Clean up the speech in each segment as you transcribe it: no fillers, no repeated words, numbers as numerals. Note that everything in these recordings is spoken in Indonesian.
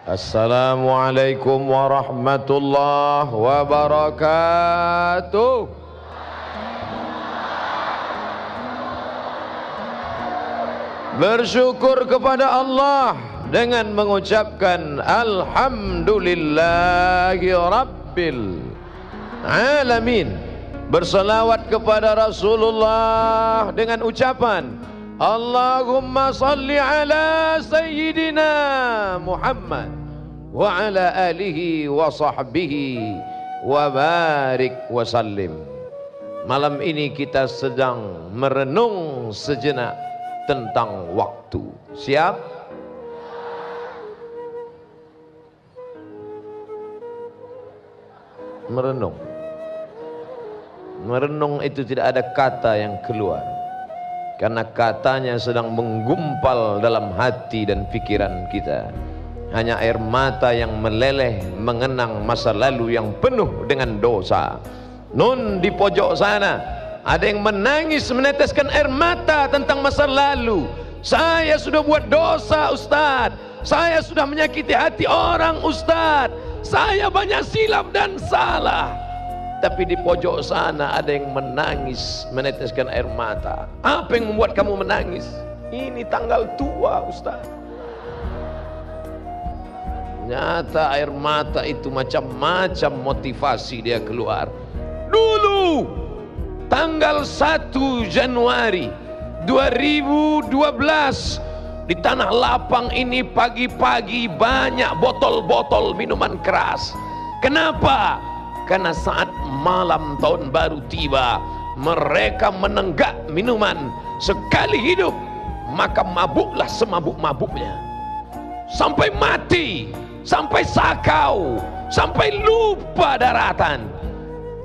Assalamualaikum warahmatullahi wabarakatuh. Bersyukur kepada Allah dengan mengucapkan Alhamdulillahi Rabbil Alamin. Berselawat kepada Rasulullah dengan ucapan Allahumma salli ala Sayyidina Muhammad wa ala alihi wa sahbihi wa barik wa sallim. Malam ini kita sedang merenung sejenak tentang waktu. Siap? Merenung. Merenung itu tidak ada kata yang keluar, karena katanya sedang menggumpal dalam hati dan pikiran kita. Hanya air mata yang meleleh mengenang masa lalu yang penuh dengan dosa. Nun di pojok sana ada yang menangis meneteskan air mata tentang masa lalu. Saya sudah buat dosa Ustaz, saya sudah menyakiti hati orang Ustaz, saya banyak silap dan salah. Tapi di pojok sana ada yang menangis meneteskan air mata. Apa yang membuat kamu menangis? Ini tanggal tua Ustaz. Nyata air mata itu macam-macam motivasi dia keluar. Dulu tanggal 1 Januari 2012 di Tanah Lapang ini pagi-pagi banyak botol-botol minuman keras. Kenapa? Karena saat malam tahun baru tiba, mereka menenggak minuman sekali hidup, maka mabuklah semabuk-mabuknya, sampai mati, sampai sakau, sampai lupa daratan.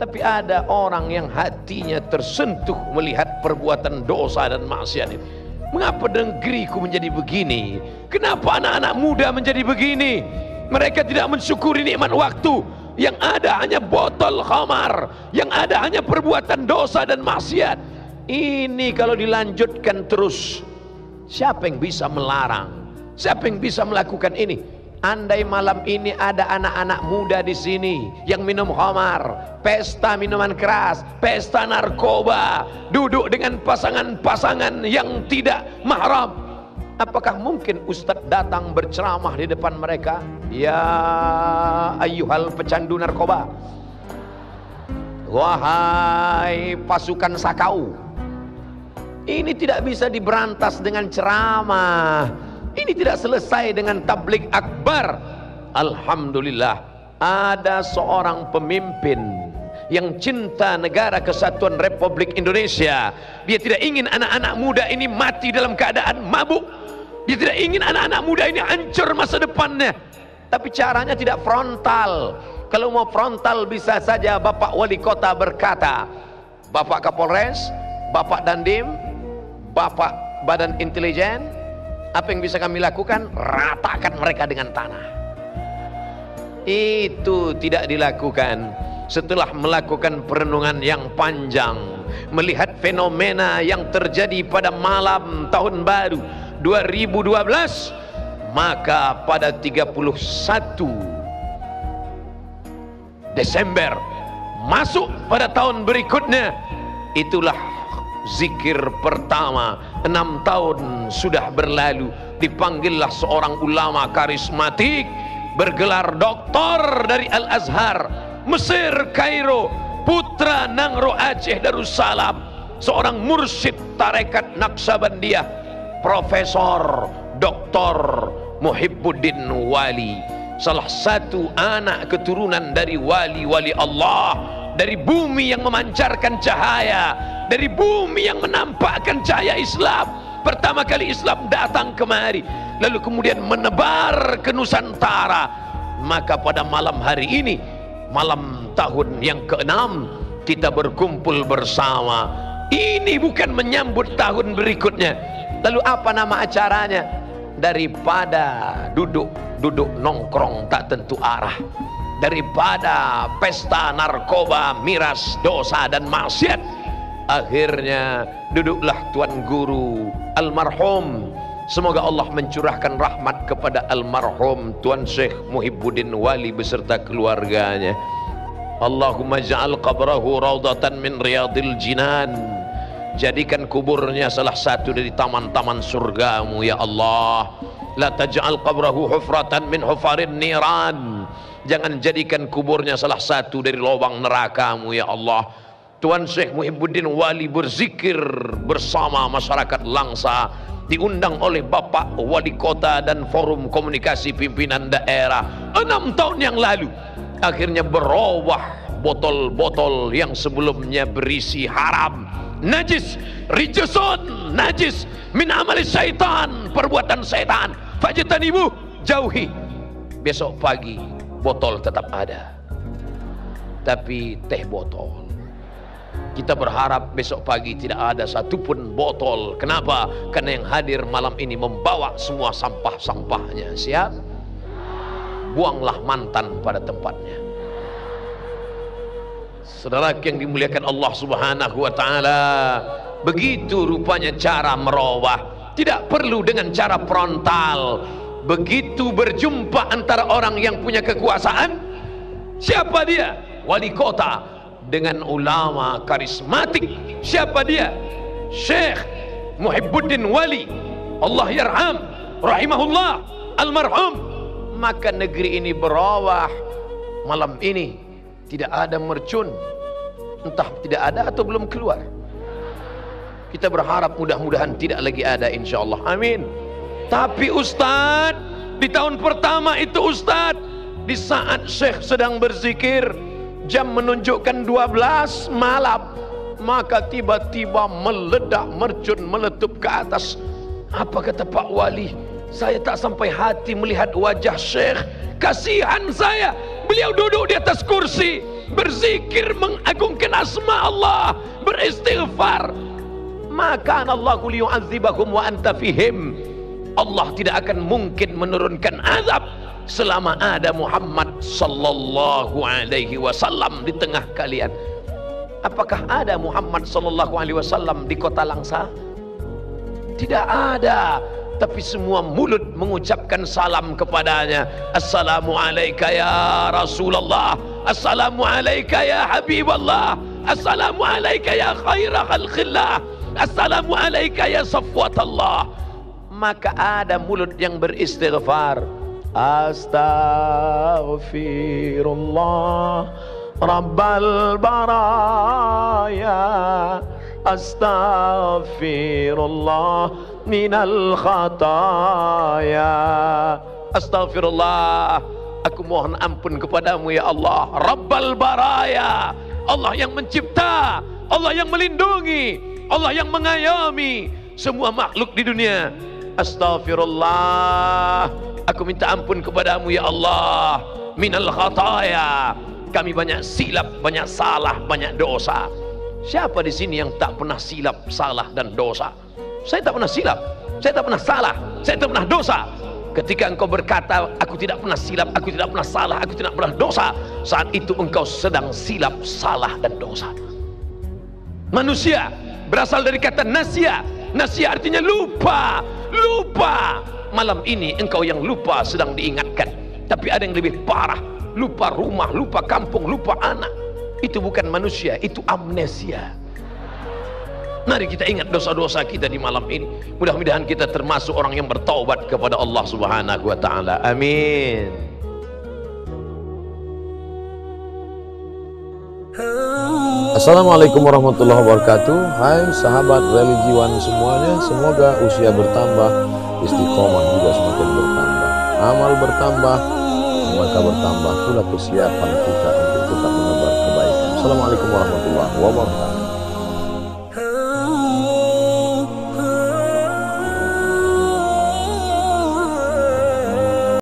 Tapi ada orang yang hatinya tersentuh melihat perbuatan dosa dan maksiat ini. Mengapa negeriku menjadi begini? Kenapa anak-anak muda menjadi begini? Mereka tidak mensyukuri nikmat waktu. Yang ada hanya botol khamar, yang ada hanya perbuatan dosa dan maksiat. Ini kalau dilanjutkan terus, siapa yang bisa melarang? Siapa yang bisa melakukan ini? Andai malam ini ada anak-anak muda di sini yang minum khamar, pesta minuman keras, pesta narkoba, duduk dengan pasangan-pasangan yang tidak mahram, apakah mungkin Ustadz datang berceramah di depan mereka? Ya ayyuhal pecandu narkoba, wahai pasukan sakau. Ini tidak bisa diberantas dengan ceramah. Ini tidak selesai dengan tablik akbar. Alhamdulillah ada seorang pemimpin yang cinta negara kesatuan Republik Indonesia. Dia tidak ingin anak-anak muda ini mati dalam keadaan mabuk. Dia tidak ingin anak-anak muda ini hancur masa depannya. Tapi caranya tidak frontal. Kalau mau frontal bisa saja Bapak Wali Kota berkata, Bapak Kapolres, Bapak Dandim, Bapak Badan Intelijen, apa yang bisa kami lakukan? Ratakan mereka dengan tanah. Itu tidak dilakukan. Setelah melakukan perenungan yang panjang, melihat fenomena yang terjadi pada malam tahun baru 2012, maka pada 31 Desember masuk pada tahun berikutnya, itulah zikir pertama. 6 tahun sudah berlalu, dipanggillah seorang ulama karismatik bergelar doktor dari Al-Azhar Mesir Kairo, putra Nangro Aceh Darussalam, seorang mursyid tarekat Naqsabandiyah, Profesor Dr. Muhibbuddin Wali, salah satu anak keturunan dari wali-wali Allah, dari bumi yang memancarkan cahaya, dari bumi yang menampakkan cahaya Islam. Pertama kali Islam datang kemari, lalu kemudian menebar ke Nusantara. Maka pada malam hari ini, malam tahun yang ke-6, kita berkumpul bersama. Ini bukan menyambut tahun berikutnya. Lalu apa nama acaranya? Daripada duduk nongkrong tak tentu arah, daripada pesta narkoba, miras, dosa dan maksiat, akhirnya duduklah Tuan Guru almarhum Semoga Allah mencurahkan rahmat kepada almarhum Tuan Syekh Muhibbuddin Wali beserta keluarganya. Allahumma ja'al qabrahu raudatan min riyadil jinan. Jadikan kuburnya salah satu dari taman-taman surgamu ya Allah. La taj'al qabrahu hufratan min hufarin niran. Jangan jadikan kuburnya salah satu dari lubang nerakamu ya Allah. Tuan Syekh Muhibbuddin Wali berzikir bersama masyarakat Langsa, diundang oleh Bapak Wali Kota dan Forum Komunikasi Pimpinan Daerah 6 tahun yang lalu. Akhirnya berubah botol-botol yang sebelumnya berisi haram, najis, rijusun, najis, min amali syaitan, perbuatan syaitan, fajtanibuh, jauhi. Besok pagi botol tetap ada, tapi teh botol. Kita berharap besok pagi tidak ada satupun botol. Kenapa? Karena yang hadir malam ini membawa semua sampah-sampahnya. Siap? Buanglah mantan pada tempatnya. Saudara yang dimuliakan Allah Subhanahu wa taala, begitu rupanya cara merubah. Tidak perlu dengan cara frontal. Begitu berjumpa antara orang yang punya kekuasaan, siapa dia? Wali kota dengan ulama karismatik. Siapa dia? Syekh Muhibbuddin Wali, Allah yarham, rahimahullah, almarhum. Maka negeri ini berubah. Malam ini tidak ada mercun, entah tidak ada atau belum keluar. Kita berharap mudah-mudahan tidak lagi ada, insyaallah, amin. Tapi Ustadz, di tahun pertama itu Ustadz, di saat Syekh sedang berzikir, jam menunjukkan 12 malam, maka tiba-tiba meledak mercun meletup ke atas. Apa kata Pak Wali? Saya tak sampai hati melihat wajah Syekh. Kasihan saya. Beliau duduk di atas kursi, berzikir mengagungkan asma Allah, beristighfar. Maka Allahu liyu'adzibakum wa anta fihim. Allah tidak akan mungkin menurunkan azab selama ada Muhammad sallallahu alaihi wasallam di tengah kalian. Apakah ada Muhammad sallallahu alaihi wasallam di kota Langsa? Tidak ada. Tapi semua mulut mengucapkan salam kepadanya. Assalamu alayka ya Rasulullah, assalamu alayka ya Habiballah, assalamu alayka ya khaira khalqillah, assalamu alayka ya safwatallah. Maka ada mulut yang beristighfar. Astaghfirullah Rabbal baraya, astaghfirullah minal khataya. Astaghfirullah, aku mohon ampun kepadamu ya Allah. Rabbal baraya, Allah yang mencipta, Allah yang melindungi, Allah yang mengayomi semua makhluk di dunia. Astaghfirullah, aku minta ampun kepadamu ya Allah. Minal khataya, kami banyak silap, banyak salah, banyak dosa. Siapa di sini yang tak pernah silap, salah dan dosa? Saya tak pernah silap, saya tak pernah salah, saya tak pernah dosa. Ketika engkau berkata aku tidak pernah silap, aku tidak pernah salah, aku tidak pernah dosa, saat itu engkau sedang silap, salah dan dosa. Manusia berasal dari kata nasya. Nasya artinya lupa. Lupa. Malam ini engkau yang lupa sedang diingatkan. Tapi ada yang lebih parah, lupa rumah, lupa kampung, lupa anak. Itu bukan manusia, itu amnesia. Mari kita ingat dosa-dosa kita di malam ini. Mudah-mudahan kita termasuk orang yang bertaubat kepada Allah Subhanahu wa taala. Amin. Assalamualaikum warahmatullahi wabarakatuh. Hai sahabat religiwan semuanya, semoga usia bertambah, istiqomah juga semakin bertambah, amal bertambah, maka bertambah pula kesiapan kita untuk tetap menebar kebaikan. Assalamualaikum warahmatullahi wabarakatuh.